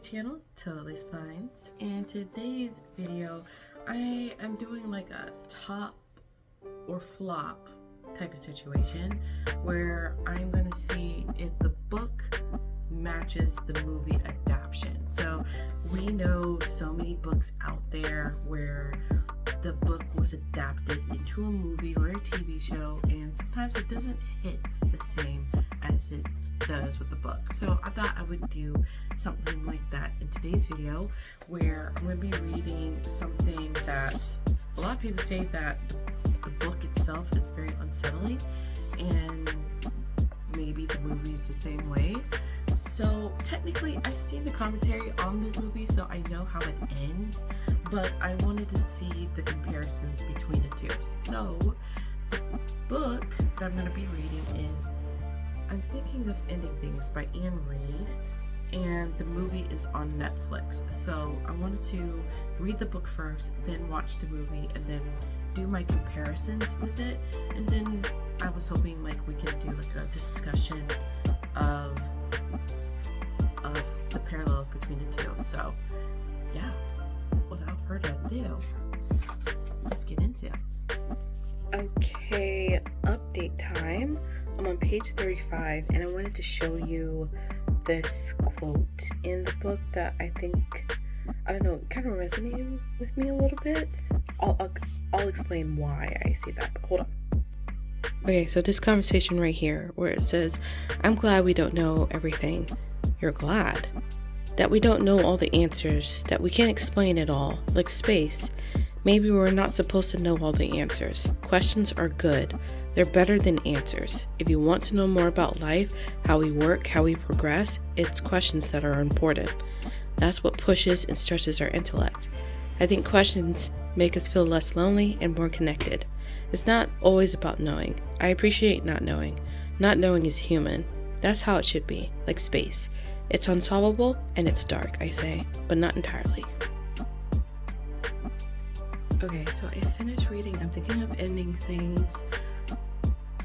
channel, Totally Spines. In today's video, I am doing like a top or flop type of situation where I'm gonna see if the book matches the movie adaptation. So we know so many books out there where the book was adapted into a movie or a TV show, and sometimes it doesn't hit the same as it does with the book. So I thought I would do something like that in today's video, where I'm going to be reading something that a lot of people say that the book itself is very unsettling, and maybe the movie is the same way. So technically I've seen the commentary on this movie, so I know how it ends, but I wanted to see the comparisons between the two. So the book that I'm going to be reading is I'm Thinking of Ending Things by Anne Reid, and the movie is on Netflix. So I wanted to read the book first, then watch the movie, and then do my comparisons with it. And then I was hoping like we could do like a discussion of the parallels between the two. So yeah, without further ado, let's get into it. Okay, update time. I'm on page 35, and I wanted to show you this quote in the book that I think, I don't know, kind of resonated with me a little bit. I'll explain why I see that, but hold on. Okay, so this conversation right here where it says, I'm glad we don't know everything. You're glad that we don't know all the answers, that we can't explain it all, like space. Maybe we're not supposed to know all the answers. Questions are good. They're better than answers. If you want to know more about life, how we work, how we progress, it's questions that are important. That's what pushes and stretches our intellect. I think questions make us feel less lonely and more connected. It's not always about knowing. I appreciate not knowing. Not knowing is human. That's how it should be, like space. It's unsolvable and it's dark, I say, but not entirely. Okay, so I finished reading I'm Thinking of Ending Things.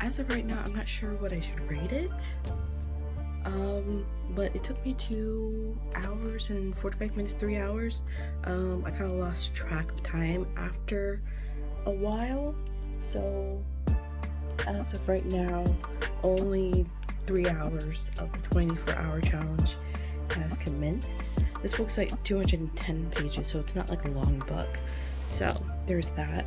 As of right now, I'm not sure what I should rate it. But it took me 2 hours and 45 minutes, 3 hours. I kind of lost track of time after a while. So as of right now, only 3 hours of the 24-hour challenge has commenced. This book's like 210 pages, so it's not like a long book. So there's that.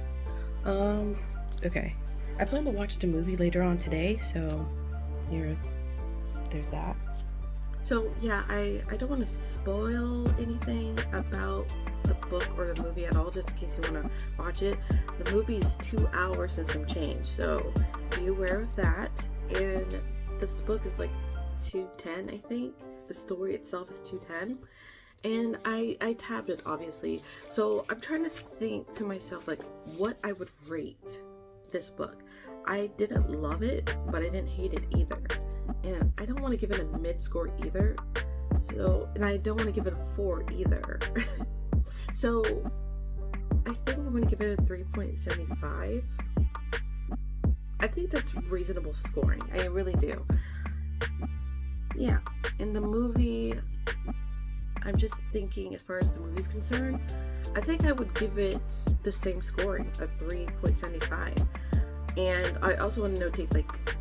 Okay. I plan to watch the movie later on today, so there's that. So yeah, I don't want to spoil anything about the book or the movie at all, just in case you want to watch it. The movie is 2 hours and some change, so be aware of that. And this book is like 210, I think. The story itself is 210. And I tabbed it, obviously. So I'm trying to think to myself, like, what I would rate this book. I didn't love it, but I didn't hate it either. And I don't want to give it a mid score either. So, and I don't want to give it a 4 either. So I think I'm going to give it a 3.75. I think that's reasonable scoring. I really do. Yeah. In the movie, I'm just thinking as far as the movie's concerned, I think I would give it the same scoring, a 3.75. And I also want to notate, like,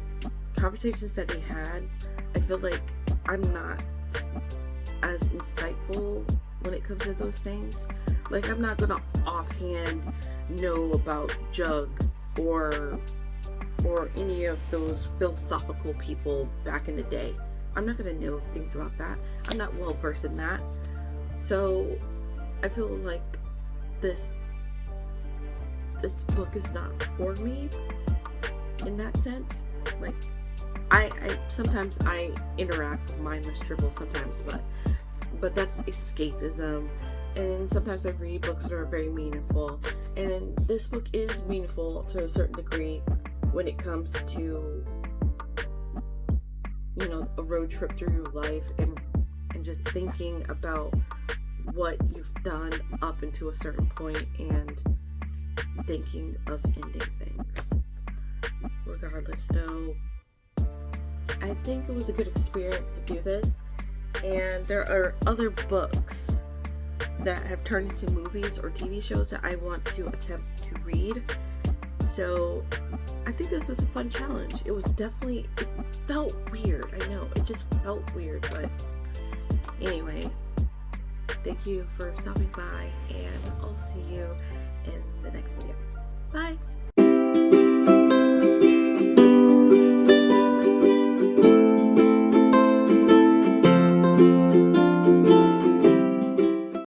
conversations that he had, I feel like I'm not as insightful when it comes to those things. Like, I'm not gonna offhand know about Jug or any of those philosophical people back in the day. I'm not gonna know things about that. I'm not well versed in that. So I feel like this book is not for me in that sense. Like, I sometimes I interact with mindless dribble sometimes, but that's escapism. And sometimes I read books that are very meaningful, and this book is meaningful to a certain degree when it comes to, you know, a road trip through life and just thinking about what you've done up until a certain point and thinking of ending things. Regardless, though, I think it was a good experience to do this, and there are other books that have turned into movies or TV shows that I want to attempt to read. So I think this is a fun challenge. It felt weird. I know, it just felt weird, but anyway, thank you for stopping by, and I'll see you in the next video. Bye!